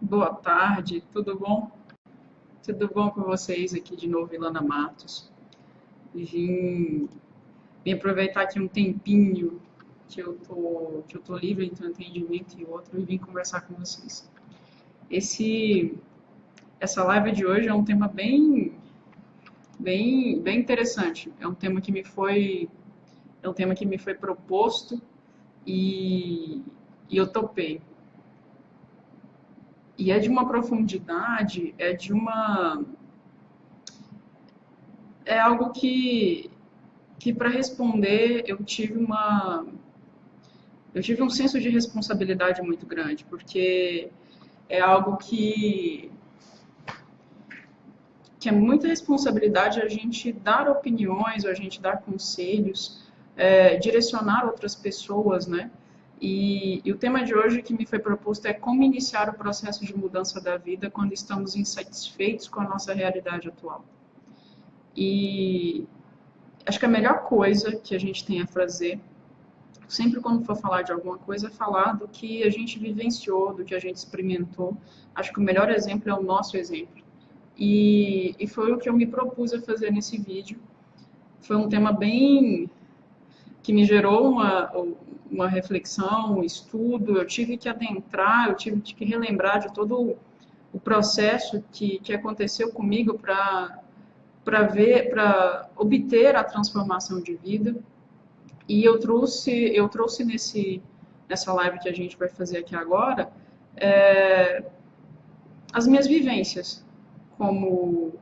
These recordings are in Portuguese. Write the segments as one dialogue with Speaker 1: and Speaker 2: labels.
Speaker 1: Boa tarde, tudo bom? Tudo bom com vocês aqui de novo, Ilana Matos. Vim aproveitar aqui um tempinho que eu tô livre entre um atendimento e outro e vim conversar com vocês. Esse, essa live de hoje é um tema bem interessante. É um tema que me foi proposto e, e eu topei. E é de uma profundidade, é algo que para responder eu tive um senso de responsabilidade muito grande, porque é algo que é muita responsabilidade a gente dar opiniões, a gente dar conselhos, direcionar outras pessoas, né? E o tema de hoje que me foi proposto é como iniciar o processo de mudança da vida quando estamos insatisfeitos com a nossa realidade atual. E acho que a melhor coisa que a gente tem a fazer, sempre quando for falar de alguma coisa, é falar do que a gente vivenciou, do que a gente experimentou. Acho que o melhor exemplo é o nosso exemplo. E foi o que eu me propus a fazer nesse vídeo. Foi um tema bem que me gerou uma reflexão, um estudo. Eu tive que adentrar, eu tive que relembrar de todo o processo que aconteceu comigo para obter a transformação de vida. E eu trouxe nessa live que a gente vai fazer aqui agora, é, as minhas vivências como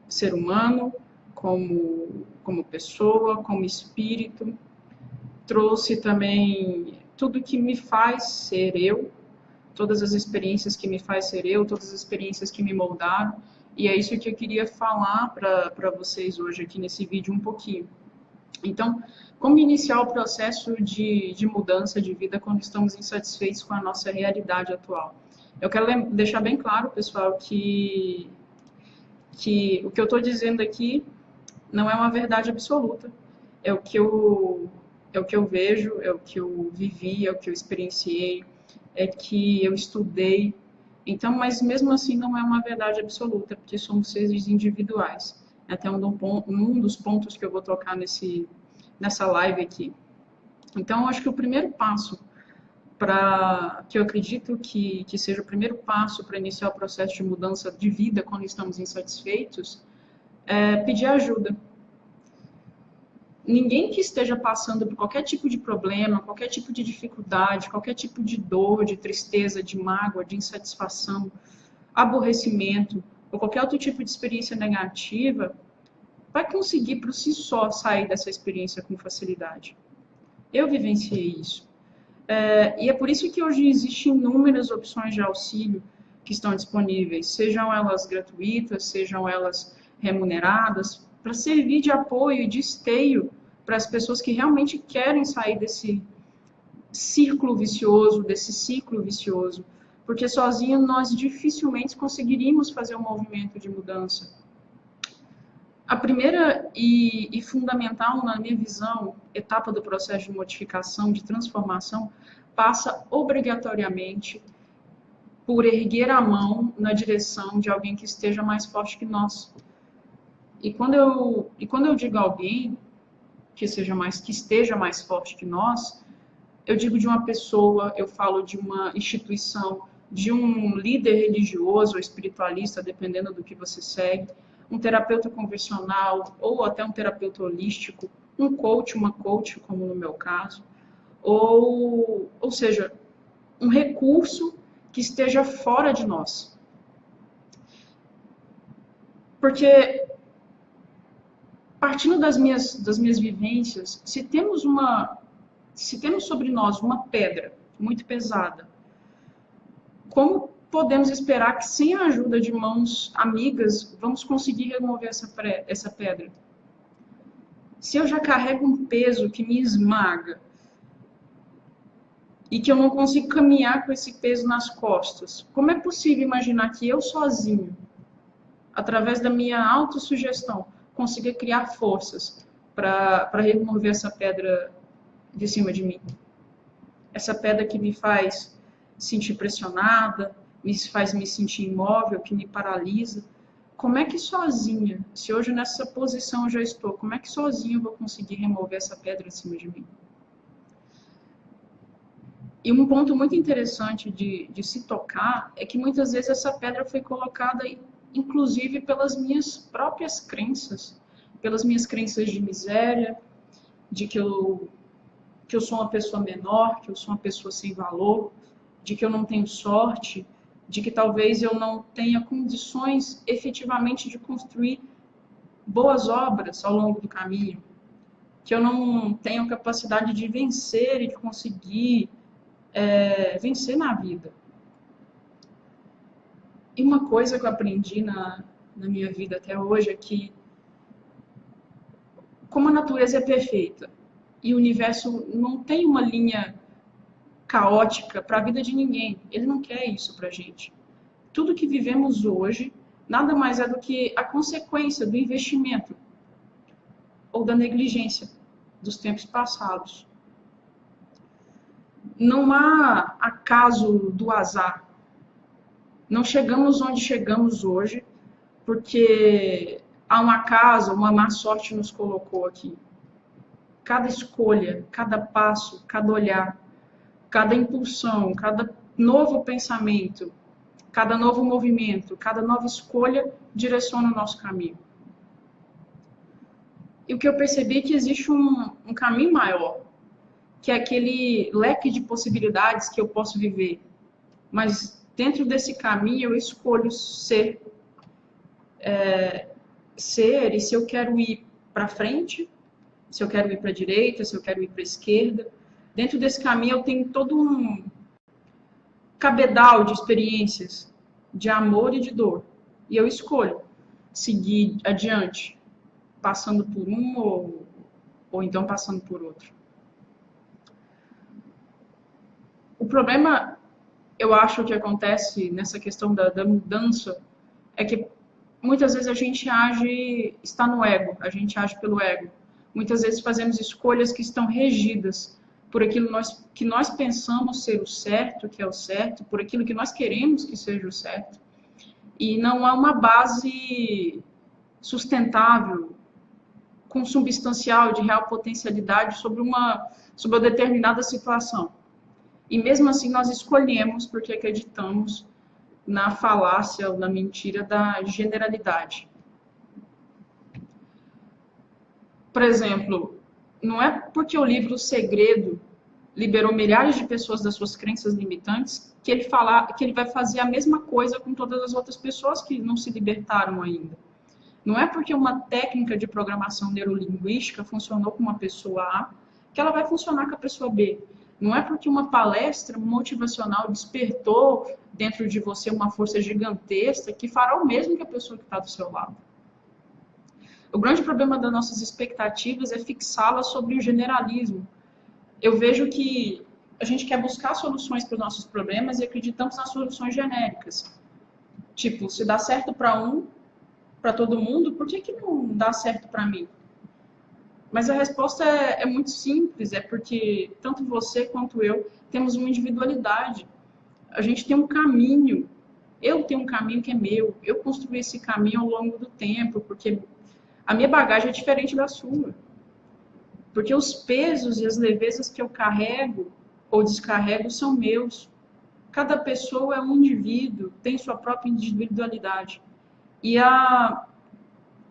Speaker 1: ser humano, como pessoa, como espírito. Trouxe também tudo que me faz ser eu, todas as experiências que me faz ser eu, todas as experiências que me moldaram. E é isso que eu queria falar para vocês hoje aqui nesse vídeo um pouquinho. Então, como iniciar o processo de mudança de vida quando estamos insatisfeitos com a nossa realidade atual? Eu quero deixar bem claro, pessoal, que o que eu estou dizendo aqui não é uma verdade absoluta. É o que eu vejo, é o que eu vivi, é o que eu experienciei, é que eu estudei. Então, mas mesmo assim não é uma verdade absoluta, porque somos seres individuais. É até um dos pontos que eu vou tocar nessa live aqui. Então, eu acho que o primeiro passo que eu acredito que seja o primeiro passo para iniciar o processo de mudança de vida quando estamos insatisfeitos, é pedir ajuda. Ninguém que esteja passando por qualquer tipo de problema, qualquer tipo de dificuldade, qualquer tipo de dor, de tristeza, de mágoa, de insatisfação, aborrecimento ou qualquer outro tipo de experiência negativa, vai conseguir por si só sair dessa experiência com facilidade. Eu vivenciei isso. E é por isso que hoje existem inúmeras opções de auxílio que estão disponíveis, sejam elas gratuitas, sejam elas remuneradas, para servir de apoio e de esteio para as pessoas que realmente querem sair desse círculo vicioso, desse ciclo vicioso, porque sozinho nós dificilmente conseguiríamos fazer um movimento de mudança. A primeira e fundamental, na minha visão, etapa do processo de modificação, de transformação, passa obrigatoriamente por erguer a mão na direção de alguém que esteja mais forte que nós. E quando eu digo alguém que esteja mais forte que nós, eu digo de uma pessoa, eu falo de uma instituição, de um líder religioso ou espiritualista, dependendo do que você segue, um terapeuta convencional ou até um terapeuta holístico, um coach, uma coach, como no meu caso, ou seja, um recurso que esteja fora de nós. Porque, partindo das minhas vivências, se temos sobre nós uma pedra muito pesada, como podemos esperar que sem a ajuda de mãos amigas vamos conseguir remover essa pedra? Se eu já carrego um peso que me esmaga e que eu não consigo caminhar com esse peso nas costas, como é possível imaginar que eu sozinho, através da minha autossugestão, consiga criar forças para remover essa pedra de cima de mim? Essa pedra que me faz sentir pressionada, me faz me sentir imóvel, que me paralisa. Como é que sozinha, se hoje nessa posição eu já estou, como é que sozinha eu vou conseguir remover essa pedra de cima de mim? E um ponto muito interessante de se tocar é que muitas vezes essa pedra foi colocada, inclusive, pelas minhas próprias crenças, pelas minhas crenças de miséria, de que eu sou uma pessoa menor, que eu sou uma pessoa sem valor, de que eu não tenho sorte, de que talvez eu não tenha condições efetivamente de construir boas obras ao longo do caminho, que eu não tenho capacidade de vencer e de conseguir vencer na vida. E uma coisa que eu aprendi na minha vida até hoje é que, como a natureza é perfeita e o universo não tem uma linha caótica para a vida de ninguém, ele não quer isso para a gente. Tudo que vivemos hoje nada mais é do que a consequência do investimento ou da negligência dos tempos passados. Não há acaso do azar. Não chegamos onde chegamos hoje porque há um acaso, uma má sorte nos colocou aqui. Cada escolha, cada passo, cada olhar, cada impulsão, cada novo pensamento, cada novo movimento, cada nova escolha direciona o nosso caminho. E o que eu percebi é que existe um caminho maior, que é aquele leque de possibilidades que eu posso viver. Mas dentro desse caminho eu escolho ser, e se eu quero ir para frente, se eu quero ir para a direita, se eu quero ir para a esquerda. Dentro desse caminho eu tenho todo um cabedal de experiências, de amor e de dor. E eu escolho seguir adiante, passando por um ou então passando por outro. O problema, eu acho que acontece nessa questão da mudança, é que muitas vezes a gente está no ego, a gente age pelo ego. Muitas vezes fazemos escolhas que estão regidas por aquilo que nós pensamos ser o certo, que é o certo, por aquilo que nós queremos que seja o certo. E não há uma base sustentável, consubstancial, de real potencialidade sobre uma determinada situação. E mesmo assim nós escolhemos porque acreditamos na falácia ou na mentira da generalidade. Por exemplo, não é porque o livro O Segredo liberou milhares de pessoas das suas crenças limitantes que ele vai fazer a mesma coisa com todas as outras pessoas que não se libertaram ainda. Não é porque uma técnica de programação neurolinguística funcionou com uma pessoa A que ela vai funcionar com a pessoa B. Não é porque uma palestra motivacional despertou dentro de você uma força gigantesca que fará o mesmo que a pessoa que está do seu lado. O grande problema das nossas expectativas é fixá-las sobre o generalismo. Eu vejo que a gente quer buscar soluções para os nossos problemas e acreditamos nas soluções genéricas. Tipo, se dá certo para todo mundo, por que não dá certo para mim? Mas a resposta é muito simples, é porque tanto você quanto eu temos uma individualidade. A gente tem um caminho. Eu tenho um caminho que é meu. Eu construí esse caminho ao longo do tempo, porque a minha bagagem é diferente da sua. Porque os pesos e as levezas que eu carrego ou descarrego são meus. Cada pessoa é um indivíduo, tem sua própria individualidade. E a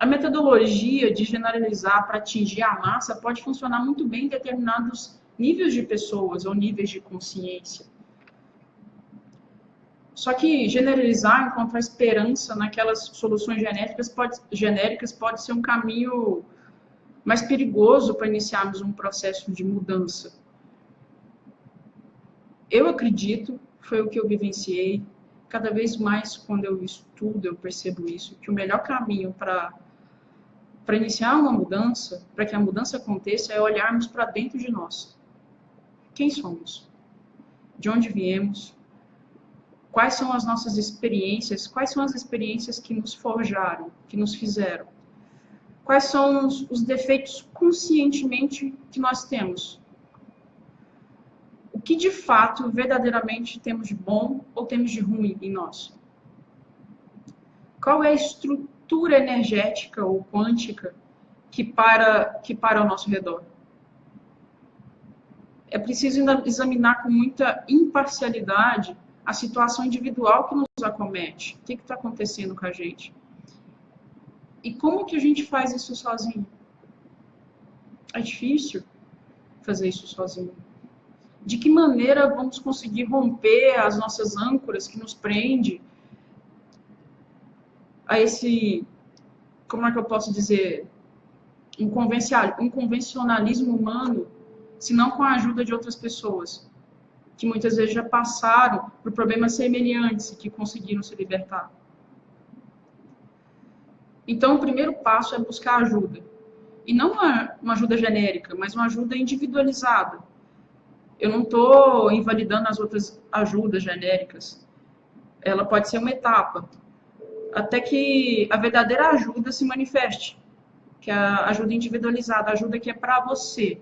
Speaker 1: metodologia de generalizar para atingir a massa pode funcionar muito bem em determinados níveis de pessoas ou níveis de consciência. Só que generalizar, encontrar esperança naquelas soluções genéricas pode ser um caminho mais perigoso para iniciarmos um processo de mudança. Eu acredito, foi o que eu vivenciei, cada vez mais quando eu estudo, eu percebo isso, que o melhor caminho para iniciar uma mudança, para que a mudança aconteça, é olharmos para dentro de nós. Quem somos? De onde viemos? Quais são as nossas experiências? Quais são as experiências que nos forjaram, que nos fizeram? Quais são os defeitos conscientemente que nós temos? O O que de fato, verdadeiramente temos de bom ou temos de ruim em nós? Qual é a estrutura energética ou quântica que para ao nosso redor? É preciso examinar com muita imparcialidade a situação individual que nos acomete. O que está acontecendo com a gente? E como que a gente faz isso sozinho? É difícil fazer isso sozinho. De que maneira vamos conseguir romper as nossas âncoras que nos prende a esse, como é que eu posso dizer, um convencionalismo humano, se não com a ajuda de outras pessoas, que muitas vezes já passaram por problemas semelhantes e que conseguiram se libertar. Então, o primeiro passo é buscar ajuda. E não uma ajuda genérica, mas uma ajuda individualizada. Eu não estou invalidando as outras ajudas genéricas. Ela pode ser uma etapa, até que a verdadeira ajuda se manifeste, que é a ajuda individualizada, a ajuda que é para você.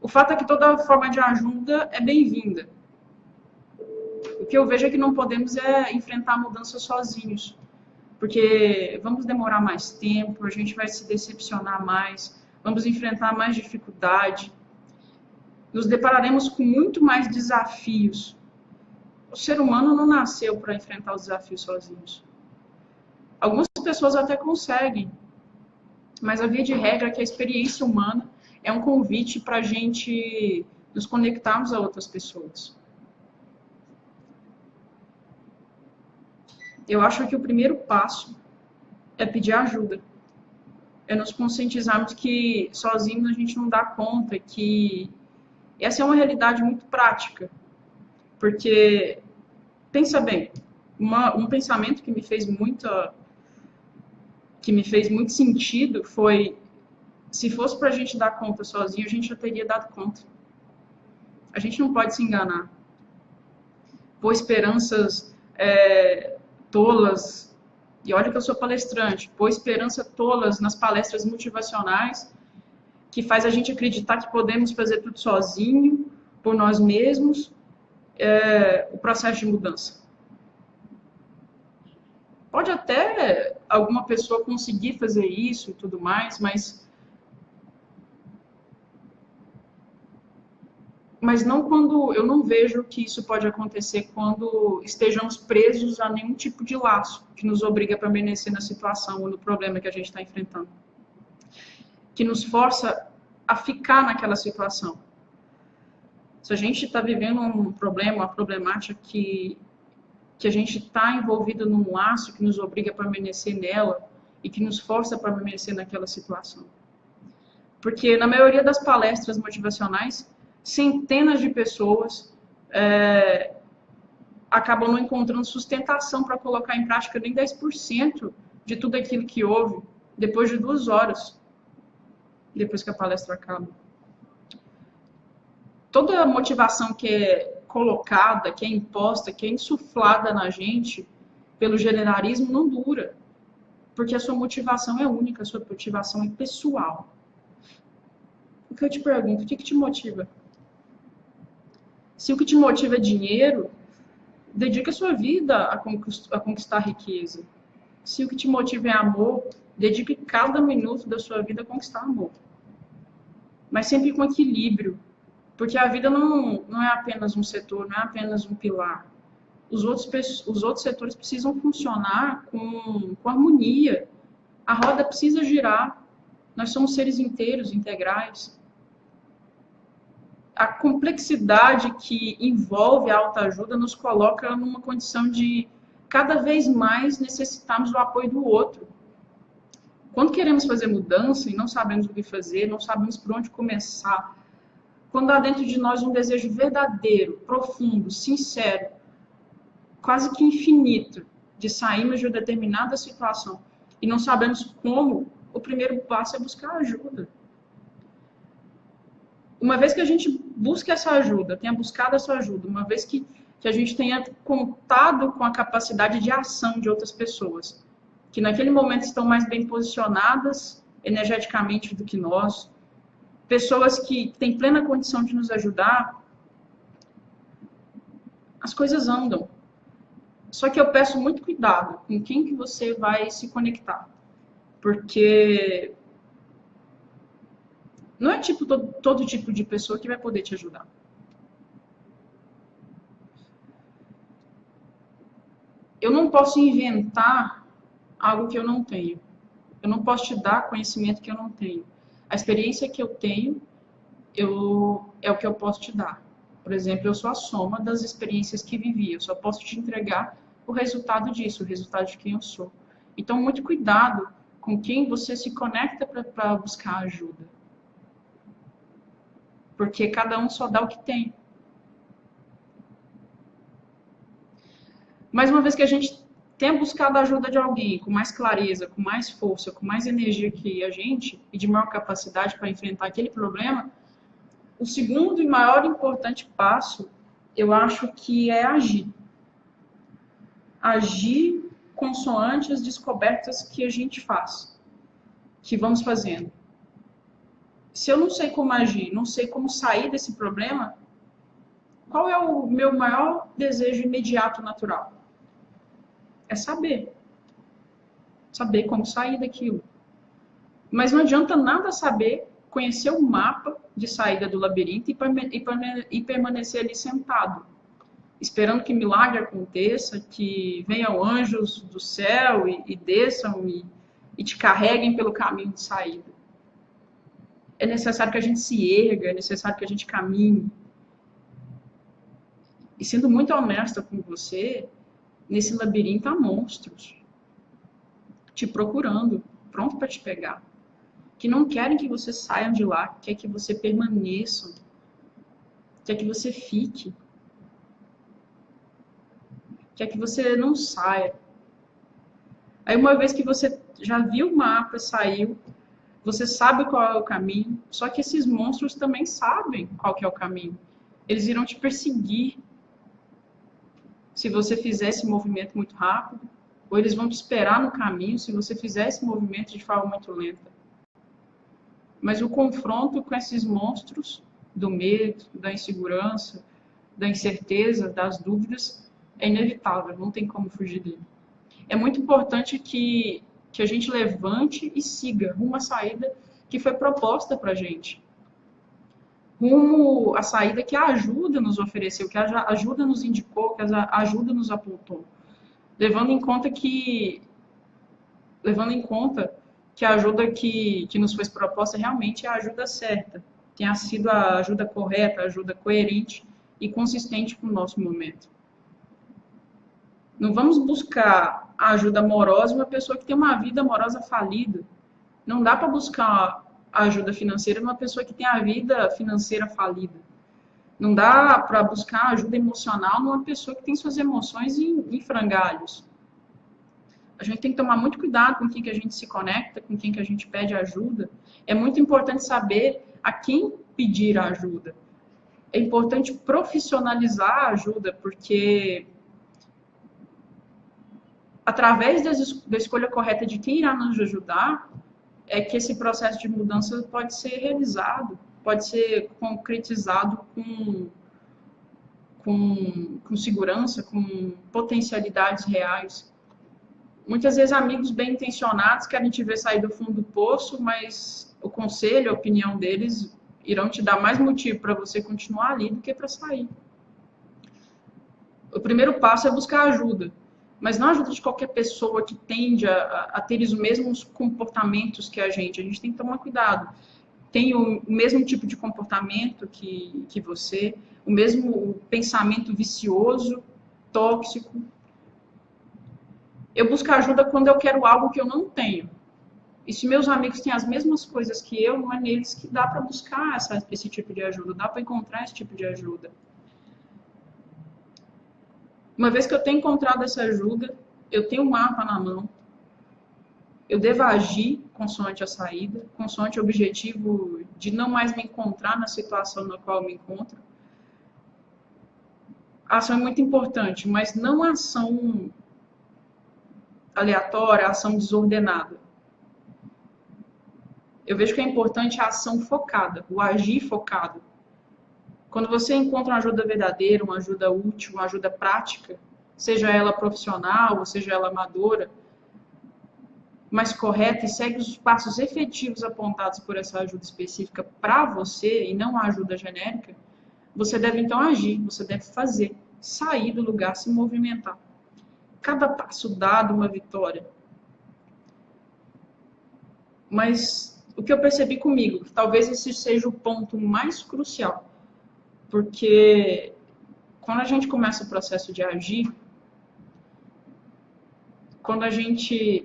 Speaker 1: O fato é que toda forma de ajuda é bem-vinda. O que eu vejo é que não podemos enfrentar a mudança sozinhos, porque vamos demorar mais tempo, a gente vai se decepcionar mais, vamos enfrentar mais dificuldade, nos depararemos com muito mais desafios. O ser humano não nasceu para enfrentar os desafios sozinhos. Algumas pessoas até conseguem, mas a via de regra é que a experiência humana é um convite para a gente nos conectarmos a outras pessoas. Eu acho que o primeiro passo é pedir ajuda. É nos conscientizarmos que sozinhos a gente não dá conta, que essa é uma realidade muito prática. Porque, pensa bem, um pensamento que me fez muito sentido foi: se fosse para a gente dar conta sozinho, a gente já teria dado conta. A gente não pode se enganar. Pôr esperanças tolas, e olha que eu sou palestrante, pôr esperanças tolas nas palestras motivacionais, que faz a gente acreditar que podemos fazer tudo sozinho, por nós mesmos, o processo de mudança. Pode até alguma pessoa conseguir fazer isso e tudo mais, mas não quando eu não vejo que isso pode acontecer quando estejamos presos a nenhum tipo de laço que nos obriga a permanecer na situação ou no problema que a gente está enfrentando, que nos força a ficar naquela situação. Se a gente está vivendo um problema, uma problemática que a gente está envolvido num laço que nos obriga a permanecer nela e que nos força a permanecer naquela situação. Porque na maioria das palestras motivacionais, centenas de pessoas acabam não encontrando sustentação para colocar em prática nem 10% de tudo aquilo que houve depois de 2 horas, depois que a palestra acaba. Toda a motivação que é colocada, que é imposta, que é insuflada na gente pelo generalismo não dura, porque a sua motivação é única, a sua motivação é pessoal. O que eu te pergunto, o que te motiva? Se o que te motiva é dinheiro, dedica a sua vida a conquistar riqueza. Se o que te motiva é amor, dedique cada minuto da sua vida a conquistar amor. Mas sempre com equilíbrio, porque a vida não é apenas um setor, não é apenas um pilar. Os outros setores precisam funcionar com harmonia. A roda precisa girar. Nós somos seres inteiros, integrais. A complexidade que envolve a autoajuda nos coloca numa condição de cada vez mais necessitarmos do apoio do outro. Quando queremos fazer mudança e não sabemos o que fazer, não sabemos por onde começar, quando há dentro de nós um desejo verdadeiro, profundo, sincero, quase que infinito, de sairmos de uma determinada situação e não sabemos como, o primeiro passo é buscar ajuda. Uma vez que a gente busca essa ajuda, tenha buscado essa ajuda, uma vez que a gente tenha contado com a capacidade de ação de outras pessoas, que naquele momento estão mais bem posicionadas energeticamente do que nós, pessoas que têm plena condição de nos ajudar, as coisas andam. Só que eu peço muito cuidado com quem que você vai se conectar. Porque não é tipo todo tipo de pessoa que vai poder te ajudar. Eu não posso inventar algo que eu não tenho. Eu não posso te dar conhecimento que eu não tenho. A experiência que eu tenho, é o que eu posso te dar. Por exemplo, eu sou a soma das experiências que vivi. Eu só posso te entregar o resultado disso, o resultado de quem eu sou. Então, muito cuidado com quem você se conecta para buscar ajuda. Porque cada um só dá o que tem. Mas uma vez que a gente tenha buscado a ajuda de alguém com mais clareza, com mais força, com mais energia que a gente e de maior capacidade para enfrentar aquele problema, o segundo e maior importante passo, eu acho que é agir. Agir consoante as descobertas que a gente faz, que vamos fazendo. Se eu não sei como agir, não sei como sair desse problema, qual é o meu maior desejo imediato natural? É saber. Saber como sair daquilo. Mas não adianta nada saber, conhecer o mapa de saída do labirinto e permanecer ali sentado, esperando que milagre aconteça, que venham anjos do céu e desçam e te carreguem pelo caminho de saída. É necessário que a gente se erga, é necessário que a gente caminhe. E sendo muito honesta com você, nesse labirinto há monstros te procurando, pronto para te pegar, que não querem que você saia de lá, quer que você permaneça, quer que você fique, quer que você não saia. Aí uma vez que você já viu o mapa, saiu, você sabe qual é o caminho, só que esses monstros também sabem qual que é o caminho. Eles irão te perseguir se você fizer esse movimento muito rápido, ou eles vão te esperar no caminho se você fizer esse movimento de forma muito lenta. Mas o confronto com esses monstros do medo, da insegurança, da incerteza, das dúvidas, é inevitável, não tem como fugir dele. É muito importante que a gente levante e siga rumo à saída que foi proposta para a gente. Rumo à saída que a ajuda nos ofereceu, que a ajuda nos indicou, que a ajuda nos apontou. Levando em conta que a ajuda que nos foi proposta realmente é a ajuda certa, tenha sido a ajuda correta, a ajuda coerente e consistente com o nosso momento. Não vamos buscar a ajuda amorosa de uma pessoa que tem uma vida amorosa falida. Não dá para buscar a ajuda financeira de uma pessoa que tem a vida financeira falida. Não dá para buscar ajuda emocional numa pessoa que tem suas emoções em frangalhos. A gente tem que tomar muito cuidado com quem que a gente se conecta, com quem que a gente pede ajuda. É muito importante saber a quem pedir ajuda. É importante profissionalizar a ajuda, porque através da escolha correta de quem irá nos ajudar, é que esse processo de mudança pode ser realizado, pode ser concretizado com segurança, com potencialidades reais. Muitas vezes amigos bem intencionados querem te ver sair do fundo do poço, mas o conselho, a opinião deles irão te dar mais motivo para você continuar ali do que para sair. O primeiro passo é buscar ajuda, mas não ajuda de qualquer pessoa que tende a ter os mesmos comportamentos que a gente tem que tomar cuidado. Tem o mesmo tipo de comportamento que você, o mesmo pensamento vicioso, tóxico. Eu busco ajuda quando eu quero algo que eu não tenho. E se meus amigos têm as mesmas coisas que eu, não é neles que dá para buscar esse tipo de ajuda, dá para encontrar esse tipo de ajuda. Uma vez que eu tenho encontrado essa ajuda, eu tenho um mapa na mão, eu devo agir consoante a saída, consoante o objetivo de não mais me encontrar na situação na qual eu me encontro. A ação é muito importante, mas não a ação aleatória, a ação desordenada. Eu vejo que é importante a ação focada, o agir focado. Quando você encontra uma ajuda verdadeira, uma ajuda útil, uma ajuda prática, seja ela profissional ou seja ela amadora, mais correta e segue os passos efetivos apontados por essa ajuda específica para você e não a ajuda genérica, você deve então agir, você deve fazer, sair do lugar, se movimentar. Cada passo dado uma vitória. Mas o que eu percebi comigo, que talvez esse seja o ponto mais crucial, porque quando a gente começa o processo de agir,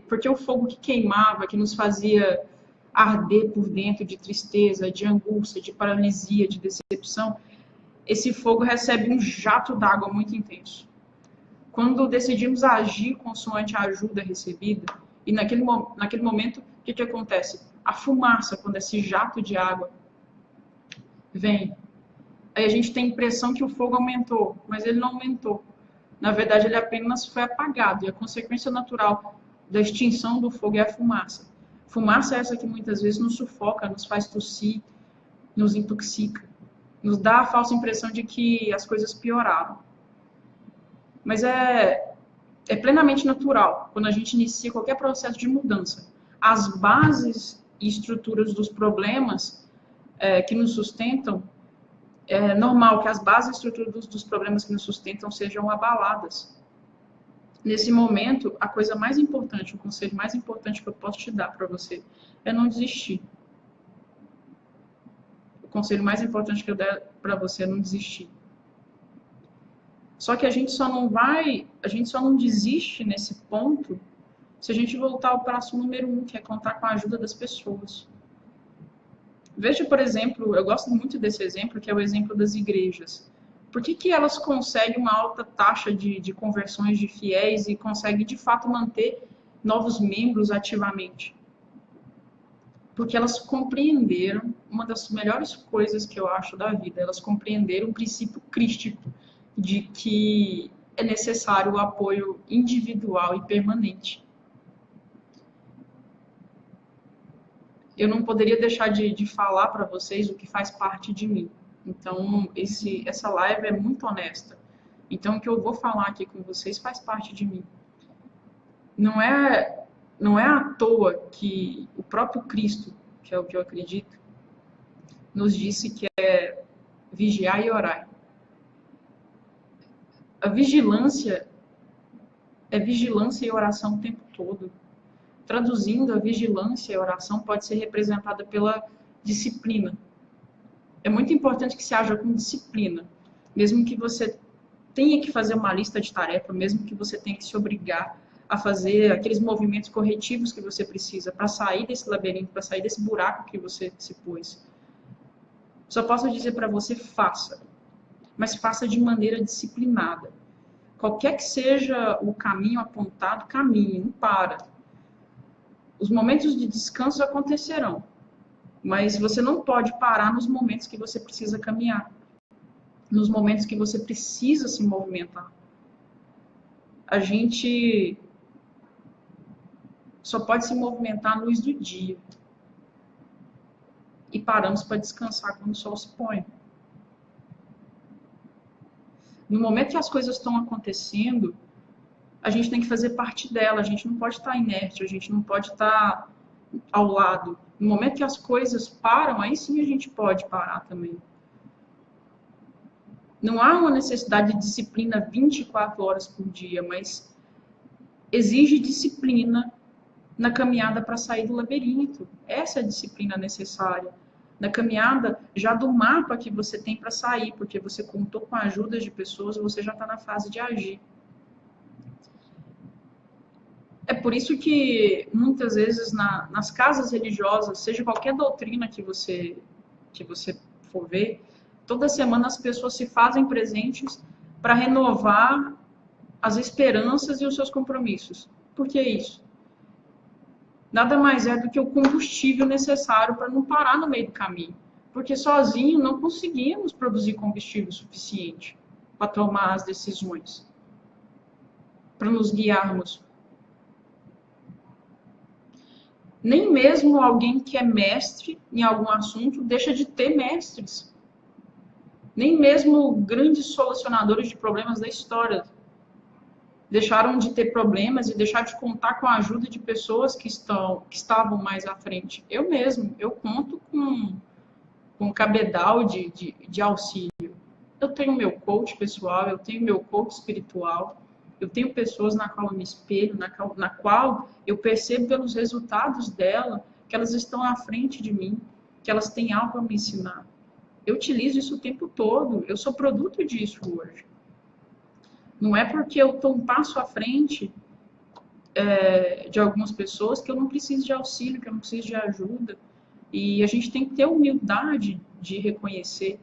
Speaker 1: porque o fogo que queimava, que nos fazia arder por dentro de tristeza, de angústia, de paralisia, de decepção, esse fogo recebe um jato d'água muito intenso. Quando decidimos agir consoante a ajuda recebida, e naquele momento, o que acontece? A fumaça, quando esse jato de água vem, aí a gente tem a impressão que o fogo aumentou, mas ele não aumentou. Na verdade, ele apenas foi apagado, e a consequência natural da extinção do fogo é a fumaça. Fumaça é essa que muitas vezes nos sufoca, nos faz tossir, nos intoxica, nos dá a falsa impressão de que as coisas pioraram. Mas é plenamente natural quando a gente inicia qualquer processo de mudança. As bases e estruturas dos problemas que nos sustentam, é normal que as bases e estruturas dos problemas que nos sustentam sejam abaladas. Nesse momento, a coisa mais importante, o conselho mais importante que eu posso te dar para você é não desistir. O conselho mais importante que eu der para você é não desistir. Só que a gente só não desiste nesse ponto se a gente voltar ao passo número 1, que é contar com a ajuda das pessoas. Veja, por exemplo, eu gosto muito desse exemplo, que é o exemplo das igrejas. Por que elas conseguem uma alta taxa de conversões de fiéis e conseguem, de fato, manter novos membros ativamente? Porque elas compreenderam uma das melhores coisas que eu acho da vida. Elas compreenderam o princípio crístico de que é necessário o apoio individual e permanente. Eu não poderia deixar de falar para vocês o que faz parte de mim. Então, essa live é muito honesta. Então, o que eu vou falar aqui com vocês faz parte de mim. Não é à toa que o próprio Cristo, que é o que eu acredito, nos disse que é vigiar e orar. A vigilância é vigilância e oração o tempo todo. Traduzindo, a vigilância e a oração pode ser representada pela disciplina. É muito importante que se haja com disciplina, mesmo que você tenha que fazer uma lista de tarefas, mesmo que você tenha que se obrigar a fazer aqueles movimentos corretivos que você precisa para sair desse labirinto, para sair desse buraco que você se pôs. Só posso dizer para você, faça, mas faça de maneira disciplinada. Qualquer que seja o caminho apontado, caminhe, não para. Os momentos de descanso acontecerão, mas você não pode parar nos momentos que você precisa caminhar, nos momentos que você precisa se movimentar. A gente só pode se movimentar à luz do dia. E paramos para descansar quando o sol se põe. No momento que as coisas estão acontecendo, a gente tem que fazer parte dela, a gente não pode estar inerte, a gente não pode estar ao lado. No momento que as coisas param, aí sim a gente pode parar também. Não há uma necessidade de disciplina 24 horas por dia, mas exige disciplina na caminhada para sair do labirinto. Essa é a disciplina necessária. Na caminhada já do mapa que você tem para sair, porque você contou com a ajuda de pessoas, você já está na fase de agir. É por isso que muitas vezes nas casas religiosas, seja qualquer doutrina que você for ver, toda semana as pessoas se fazem presentes para renovar as esperanças e os seus compromissos. Por que isso? Nada mais é do que o combustível necessário para não parar no meio do caminho. Porque sozinho não conseguimos produzir combustível suficiente para tomar as decisões, para nos guiarmos. Nem mesmo alguém que é mestre em algum assunto deixa de ter mestres. Nem mesmo grandes solucionadores de problemas da história deixaram de ter problemas e deixar de contar com a ajuda de pessoas que estavam mais à frente. Eu mesmo, eu conto com cabedal de auxílio. Eu tenho meu coach pessoal, eu tenho meu coach espiritual, eu tenho pessoas na qual eu me espelho, na qual eu percebo pelos resultados dela que elas estão à frente de mim, que elas têm algo a me ensinar. Eu utilizo isso o tempo todo, eu sou produto disso hoje. Não é porque eu estou um passo à frente de algumas pessoas que eu não preciso de auxílio, que eu não preciso de ajuda. E a gente tem que ter humildade de reconhecer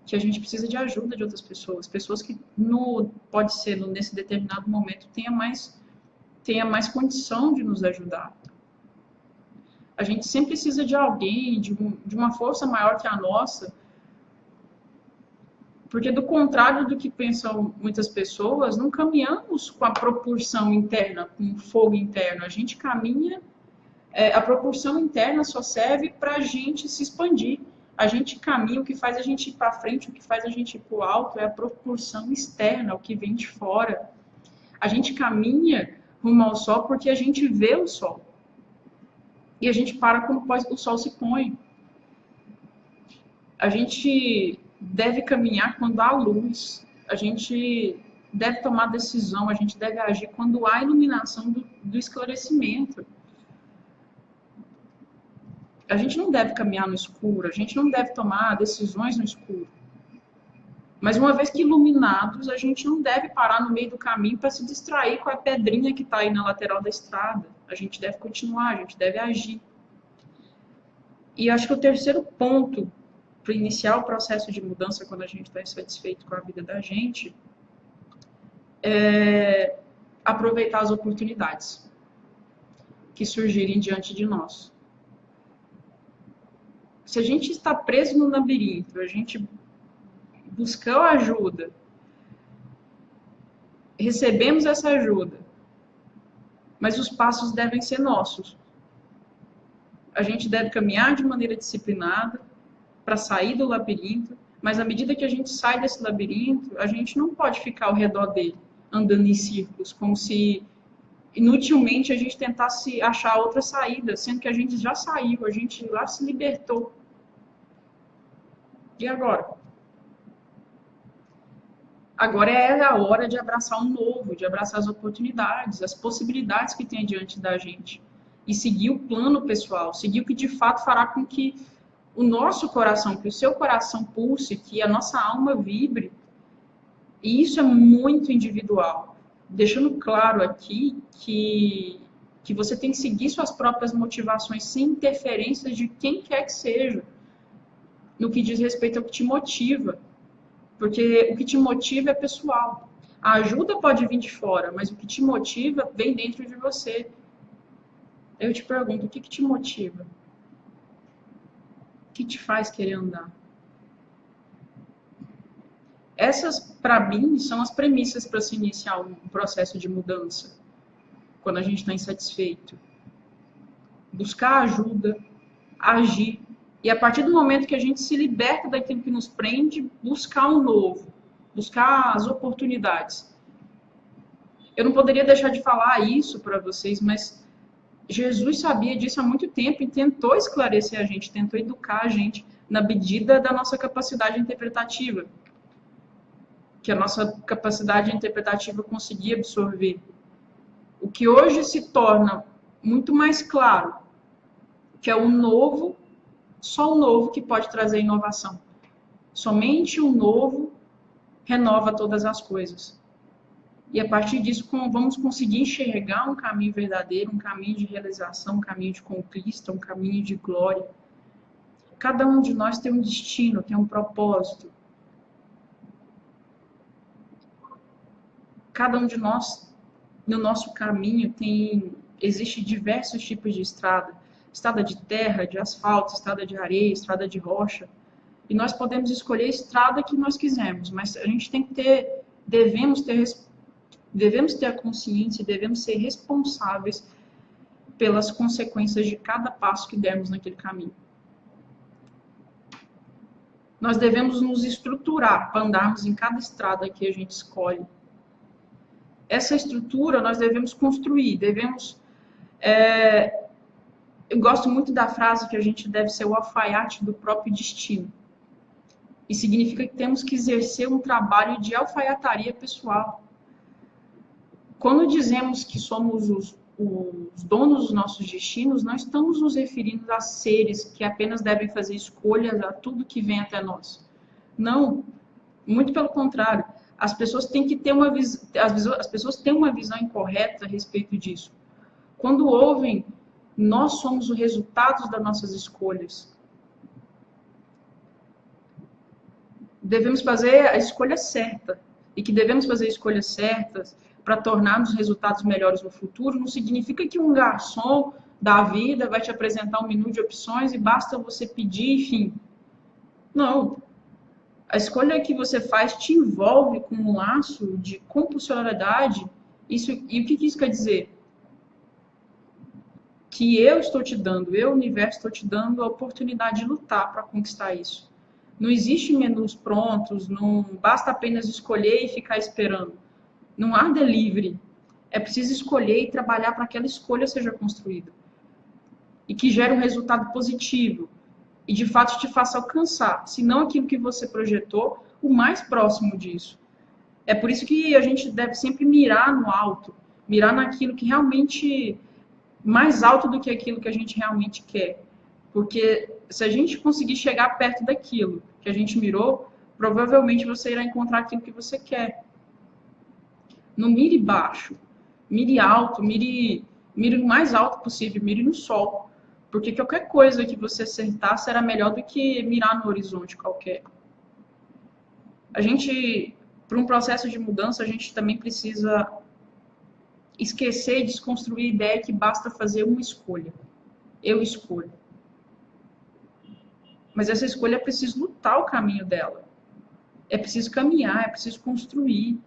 Speaker 1: que a gente precisa de ajuda de outras pessoas. Pessoas que, pode ser, nesse determinado momento, tenha mais condição de nos ajudar. A gente sempre precisa de alguém, de uma força maior que a nossa, porque, do contrário do que pensam muitas pessoas, não caminhamos com a propulsão interna, com o fogo interno. A gente caminha, a propulsão interna só serve para a gente se expandir. A gente caminha, o que faz a gente ir para frente, o que faz a gente ir para o alto é a propulsão externa, o que vem de fora. A gente caminha rumo ao sol porque a gente vê o sol. E a gente para quando o sol se põe. A gente deve caminhar quando há luz. A gente deve tomar decisão, a gente deve agir quando há iluminação do esclarecimento. A gente não deve caminhar no escuro, a gente não deve tomar decisões no escuro. Mas uma vez que iluminados, a gente não deve parar no meio do caminho para se distrair com a pedrinha que está aí na lateral da estrada. A gente deve continuar, a gente deve agir. E acho que o terceiro ponto para iniciar o processo de mudança quando a gente está insatisfeito com a vida da gente é aproveitar as oportunidades que surgirem diante de nós. Se a gente está preso no labirinto, a gente buscou ajuda, recebemos essa ajuda, mas os passos devem ser nossos. A gente deve caminhar de maneira disciplinada para sair do labirinto, mas à medida que a gente sai desse labirinto, a gente não pode ficar ao redor dele, andando em círculos, como se inutilmente a gente tentasse achar outra saída, sendo que a gente já saiu, a gente lá se libertou. E agora? Agora é a hora de abraçar um novo, de abraçar as oportunidades, as possibilidades que tem diante da gente. E seguir o plano pessoal, seguir o que de fato fará com que o nosso coração, que o seu coração pulse, que a nossa alma vibre. E isso é muito individual. Deixando claro aqui que você tem que seguir suas próprias motivações sem interferências de quem quer que seja, no que diz respeito ao que te motiva. Porque o que te motiva é pessoal. A ajuda pode vir de fora, mas o que te motiva vem dentro de você. Eu te pergunto, o que te motiva? O que te faz querer andar? Essas, para mim, são as premissas para se iniciar um processo de mudança. Quando a gente está insatisfeito. Buscar ajuda, agir. E a partir do momento que a gente se liberta daquilo que nos prende, buscar um novo. Buscar as oportunidades. Eu não poderia deixar de falar isso para vocês, mas Jesus sabia disso há muito tempo e tentou esclarecer a gente, tentou educar a gente na medida da nossa capacidade interpretativa. Que a nossa capacidade interpretativa conseguia absorver. O que hoje se torna muito mais claro, que é o novo, só o novo que pode trazer inovação. Somente o novo renova todas as coisas. E a partir disso, vamos conseguir enxergar um caminho verdadeiro, um caminho de realização, um caminho de conquista, um caminho de glória. Cada um de nós tem um destino, tem um propósito. Cada um de nós, no nosso caminho, existe diversos tipos de estrada. Estrada de terra, de asfalto, estrada de areia, estrada de rocha. E nós podemos escolher a estrada que nós quisermos, mas a gente tem que devemos ter a consciência e devemos ser responsáveis pelas consequências de cada passo que dermos naquele caminho. Nós devemos nos estruturar para andarmos em cada estrada que a gente escolhe. Essa estrutura nós devemos construir, devemos... Eu gosto muito da frase que a gente deve ser o alfaiate do próprio destino. E significa que temos que exercer um trabalho de alfaiataria pessoal. Quando dizemos que somos os donos dos nossos destinos, não estamos nos referindo a seres que apenas devem fazer escolhas a tudo que vem até nós. Não, muito pelo contrário. As pessoas têm que ter as pessoas têm uma visão incorreta a respeito disso. Quando ouvem, nós somos o resultado das nossas escolhas. Devemos fazer a escolha certa. E que devemos fazer escolhas certas para tornarmos resultados melhores no futuro, não significa que um garçom da vida vai te apresentar um menu de opções e basta você pedir, enfim. Não. A escolha que você faz te envolve com um laço de compulsionalidade. E o que isso quer dizer? Que eu estou te dando, eu, universo, estou te dando a oportunidade de lutar para conquistar isso. Não existe menus prontos, não basta apenas escolher e ficar esperando. Não há delivery. É preciso escolher e trabalhar para que aquela escolha seja construída. E que gere um resultado positivo. E de fato te faça alcançar, se não aquilo que você projetou, o mais próximo disso. É por isso que a gente deve sempre mirar no alto, mirar naquilo que realmente mais alto do que aquilo que a gente realmente quer. Porque se a gente conseguir chegar perto daquilo que a gente mirou, provavelmente você irá encontrar aquilo que você quer. Não mire baixo, mire alto, mire o mais alto possível, mire no sol. Porque qualquer coisa que você acertar será melhor do que mirar no horizonte qualquer. A gente, para um processo de mudança, a gente também precisa esquecer e desconstruir a ideia que basta fazer uma escolha. Eu escolho. Mas essa escolha é preciso lutar o caminho dela. É preciso caminhar, é preciso construir.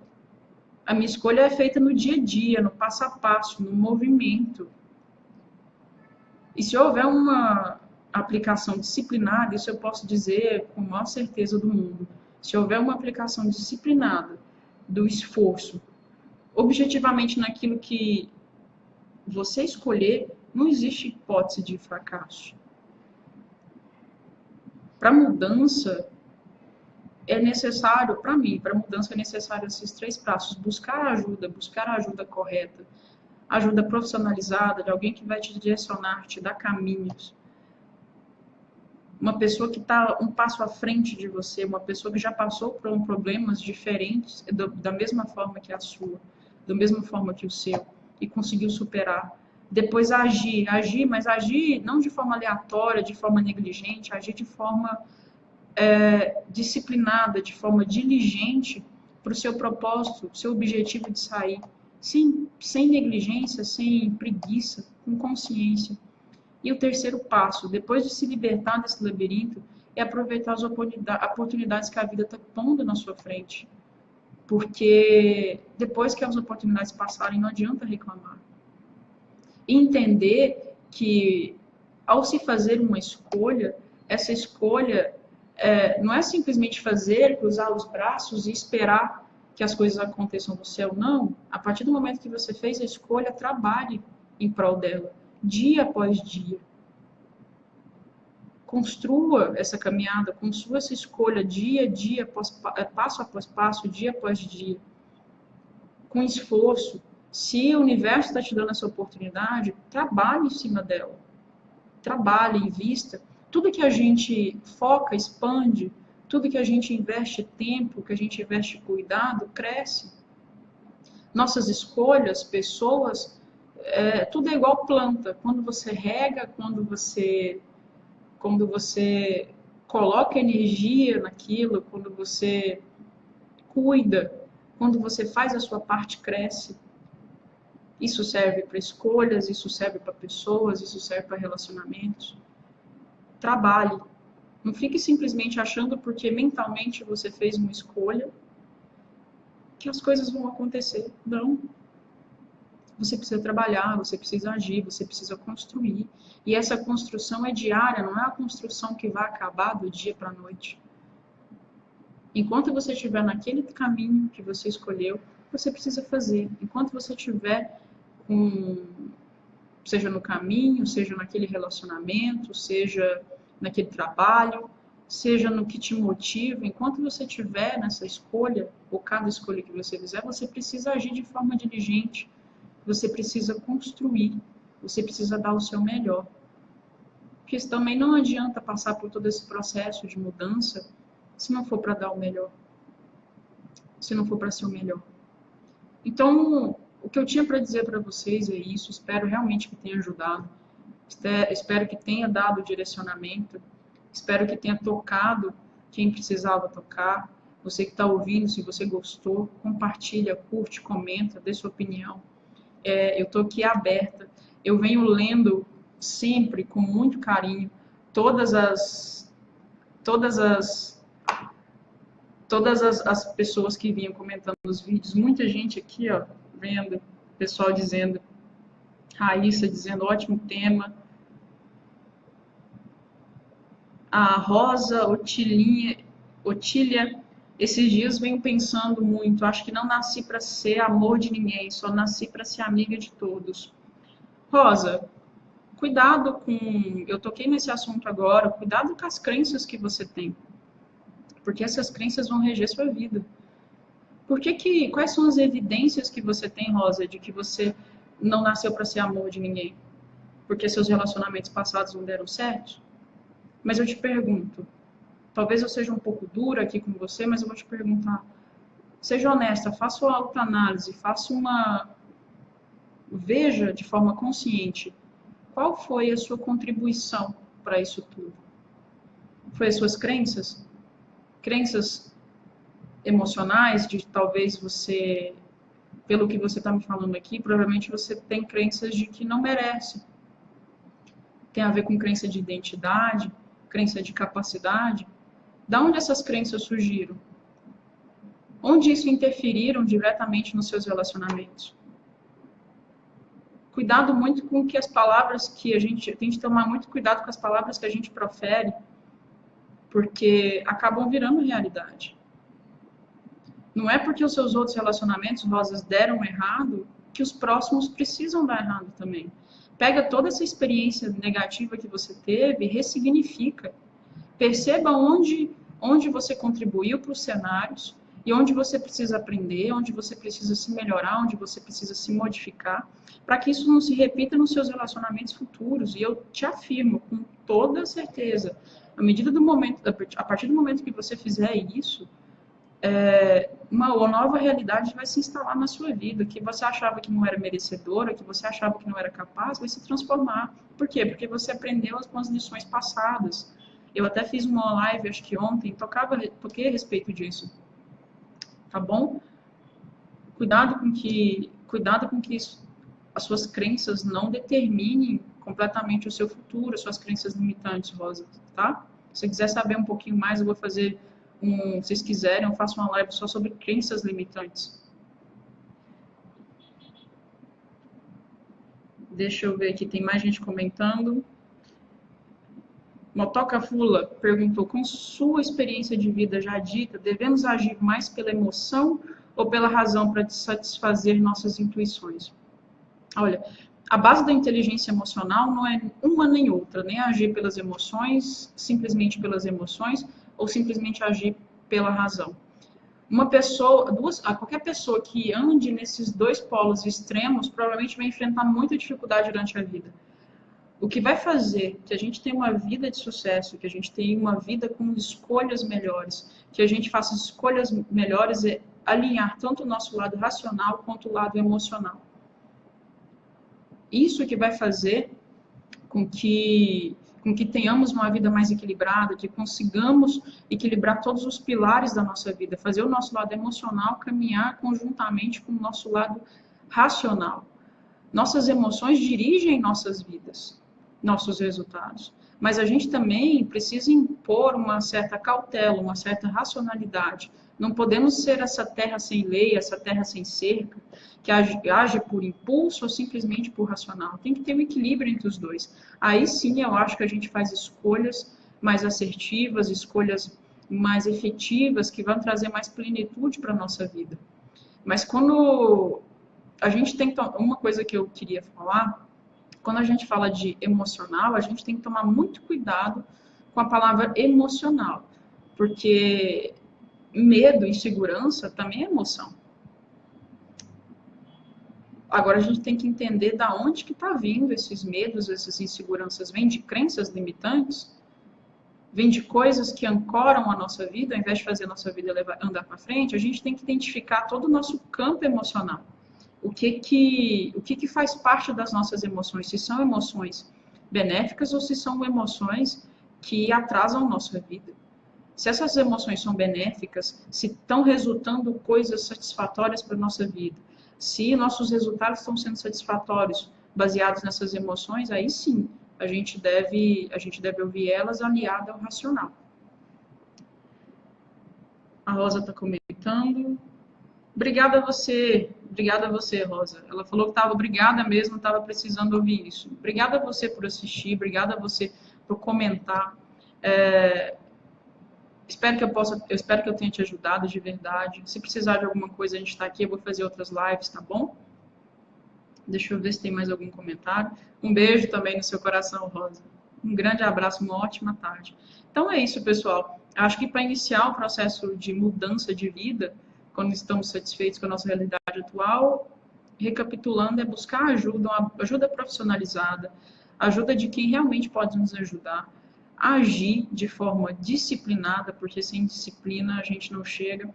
Speaker 1: A minha escolha é feita no dia a dia, no passo a passo, no movimento. E se houver uma aplicação disciplinada, isso eu posso dizer com a maior certeza do mundo, se houver uma aplicação disciplinada do esforço, objetivamente naquilo que você escolher, não existe hipótese de fracasso. Para mudança, é necessário, para mim, para mudança é necessário esses 3 passos: buscar a ajuda correta, ajuda profissionalizada, de alguém que vai te direcionar, te dar caminhos. Uma pessoa que está um passo à frente de você, uma pessoa que já passou por problemas diferentes, da mesma forma que a sua, da mesma forma que o seu, e conseguiu superar. Depois agir, mas agir não de forma aleatória, de forma negligente, agir de forma disciplinada, de forma diligente para o seu propósito, seu objetivo de sair, sem negligência, sem preguiça, com consciência. E o terceiro passo, depois de se libertar desse labirinto, é aproveitar as oportunidades que a vida está pondo na sua frente. Porque depois que as oportunidades passarem, não adianta reclamar. E entender que, ao se fazer uma escolha, essa escolha não é simplesmente fazer, cruzar os braços e esperar que as coisas aconteçam no céu. Não. A partir do momento que você fez a escolha, trabalhe em prol dela, dia após dia. Construa essa caminhada, construa essa escolha dia a dia, passo após passo, dia após dia, com esforço. Se o universo está te dando essa oportunidade, trabalhe em cima dela. Trabalhe, invista. Tudo que a gente foca, expande, tudo que a gente investe tempo, que a gente investe cuidado, cresce. Nossas escolhas, pessoas, tudo é igual planta. Quando você rega, quando você coloca energia naquilo, quando você cuida, quando você faz a sua parte, cresce. Isso serve para escolhas, isso serve para pessoas, isso serve para relacionamentos. Trabalhe. Não fique simplesmente achando porque mentalmente você fez uma escolha que as coisas vão acontecer. Não. Você precisa trabalhar, você precisa agir, você precisa construir. E essa construção é diária, não é a construção que vai acabar do dia para a noite. Enquanto você estiver naquele caminho que você escolheu, você precisa fazer. Enquanto você estiver seja no caminho, seja naquele relacionamento, seja naquele trabalho, seja no que te motiva, enquanto você estiver nessa escolha, ou cada escolha que você fizer, você precisa agir de forma diligente, você precisa construir, você precisa dar o seu melhor. Porque também não adianta passar por todo esse processo de mudança se não for para dar o melhor, se não for para ser o melhor. Então, o que eu tinha para dizer para vocês é isso. Espero realmente que tenha ajudado. Espero que tenha dado direcionamento. Espero que tenha tocado quem precisava tocar. Você que está ouvindo, se você gostou, compartilha, curte, comenta, dê sua opinião. Eu estou aqui aberta. Eu venho lendo sempre com muito carinho todas as pessoas que vinham comentando nos vídeos. Muita gente aqui, ó, vendo, pessoal dizendo, Raíssa dizendo, ótimo tema. A Rosa Otília, esses dias venho pensando muito, acho que não nasci para ser amor de ninguém, só nasci para ser amiga de todos. Rosa, cuidado com, eu toquei nesse assunto agora, cuidado com as crenças que você tem, porque essas crenças vão reger sua vida. Quais são as evidências que você tem, Rosa, de que você não nasceu para ser amor de ninguém? Porque seus relacionamentos passados não deram certo? Mas eu te pergunto, talvez eu seja um pouco dura aqui com você, mas eu vou te perguntar, seja honesta, faça uma autoanálise, veja de forma consciente, qual foi a sua contribuição para isso tudo? Foi as suas crenças? Crenças emocionais, de talvez você, pelo que você está me falando aqui, provavelmente você tem crenças de que não merece. Tem a ver com crença de identidade, crença de capacidade. Da onde essas crenças surgiram? Onde isso interferiram diretamente nos seus relacionamentos? Cuidado muito com que as palavras que a gente tem que tomar muito cuidado com as palavras que a gente profere, porque acabam virando realidade. Não é porque os seus outros relacionamentos, Rosas, deram errado, que os próximos precisam dar errado também. Pega toda essa experiência negativa que você teve e ressignifica. Perceba onde você contribuiu para os cenários e onde você precisa aprender, onde você precisa se melhorar, onde você precisa se modificar, para que isso não se repita nos seus relacionamentos futuros. E eu te afirmo com toda certeza, a partir do momento que você fizer isso, uma nova realidade vai se instalar na sua vida, que você achava que não era merecedora, que você achava que não era capaz, vai se transformar. Por quê? Porque você aprendeu com as lições passadas. Eu até fiz uma live, acho que ontem, toquei a respeito disso. Tá bom? Cuidado com que as suas crenças não determinem completamente o seu futuro, as suas crenças limitantes, Rosa, tá? Se você quiser saber um pouquinho mais, eu vou fazer se vocês quiserem, eu faço uma live só sobre crenças limitantes. Deixa eu ver aqui, tem mais gente comentando. Motoca Fula perguntou, com sua experiência de vida já dita, devemos agir mais pela emoção ou pela razão para satisfazer nossas intuições? Olha, a base da inteligência emocional não é uma nem outra, nem agir pelas emoções, simplesmente pelas emoções, ou simplesmente agir pela razão. Qualquer pessoa que ande nesses dois polos extremos provavelmente vai enfrentar muita dificuldade durante a vida. O que vai fazer que a gente tenha uma vida de sucesso, que a gente tenha uma vida com escolhas melhores, que a gente faça escolhas melhores é alinhar tanto o nosso lado racional quanto o lado emocional. Isso que vai fazer com que tenhamos uma vida mais equilibrada, que consigamos equilibrar todos os pilares da nossa vida, fazer o nosso lado emocional caminhar conjuntamente com o nosso lado racional. Nossas emoções dirigem nossas vidas, nossos resultados. Mas a gente também precisa impor uma certa cautela, uma certa racionalidade. Não podemos ser essa terra sem lei, essa terra sem cerca, que age por impulso ou simplesmente por racional. Tem que ter um equilíbrio entre os dois. Aí sim eu acho que a gente faz escolhas mais assertivas, escolhas mais efetivas, que vão trazer mais plenitude para a nossa vida. Mas quando a gente tem que... Uma coisa que eu queria falar, quando a gente fala de emocional, a gente tem que tomar muito cuidado com a palavra emocional, porque medo e insegurança também é emoção. Agora a gente tem que entender da onde que está vindo esses medos, essas inseguranças. Vem de crenças limitantes? Vem de coisas que ancoram a nossa vida, ao invés de fazer a nossa vida andar para frente? A gente tem que identificar todo o nosso campo emocional. O que faz parte das nossas emoções? Se são emoções benéficas ou se são emoções que atrasam a nossa vida. Se essas emoções são benéficas, se estão resultando coisas satisfatórias para a nossa vida, se nossos resultados estão sendo satisfatórios baseados nessas emoções, aí sim, a gente deve ouvir elas aliada ao racional. A Rosa está comentando. Obrigada a você, Rosa. Ela falou que estava obrigada mesmo, estava precisando ouvir isso. Obrigada a você por assistir, obrigada a você por comentar. Eu espero que eu tenha te ajudado de verdade. Se precisar de alguma coisa, a gente está aqui. Eu vou fazer outras lives, tá bom? Deixa eu ver se tem mais algum comentário. Um beijo também no seu coração, Rosa. Um grande abraço, uma ótima tarde. Então é isso, pessoal. Acho que para iniciar o processo de mudança de vida, quando estamos satisfeitos com a nossa realidade atual, recapitulando, é buscar ajuda, uma ajuda profissionalizada, ajuda de quem realmente pode nos ajudar, agir de forma disciplinada, porque sem disciplina a gente não chega.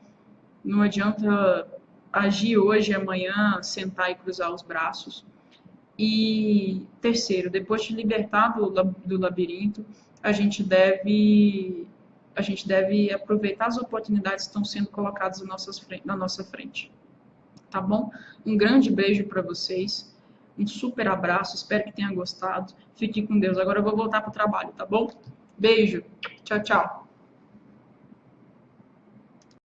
Speaker 1: Não adianta agir hoje e amanhã, sentar e cruzar os braços. E terceiro, depois de libertar do labirinto, a gente deve aproveitar as oportunidades que estão sendo colocadas na nossa frente. Tá bom? Um grande beijo para vocês. Um super abraço. Espero que tenha gostado. Fique com Deus. Agora eu vou voltar para o trabalho, tá bom? Beijo. Tchau, tchau.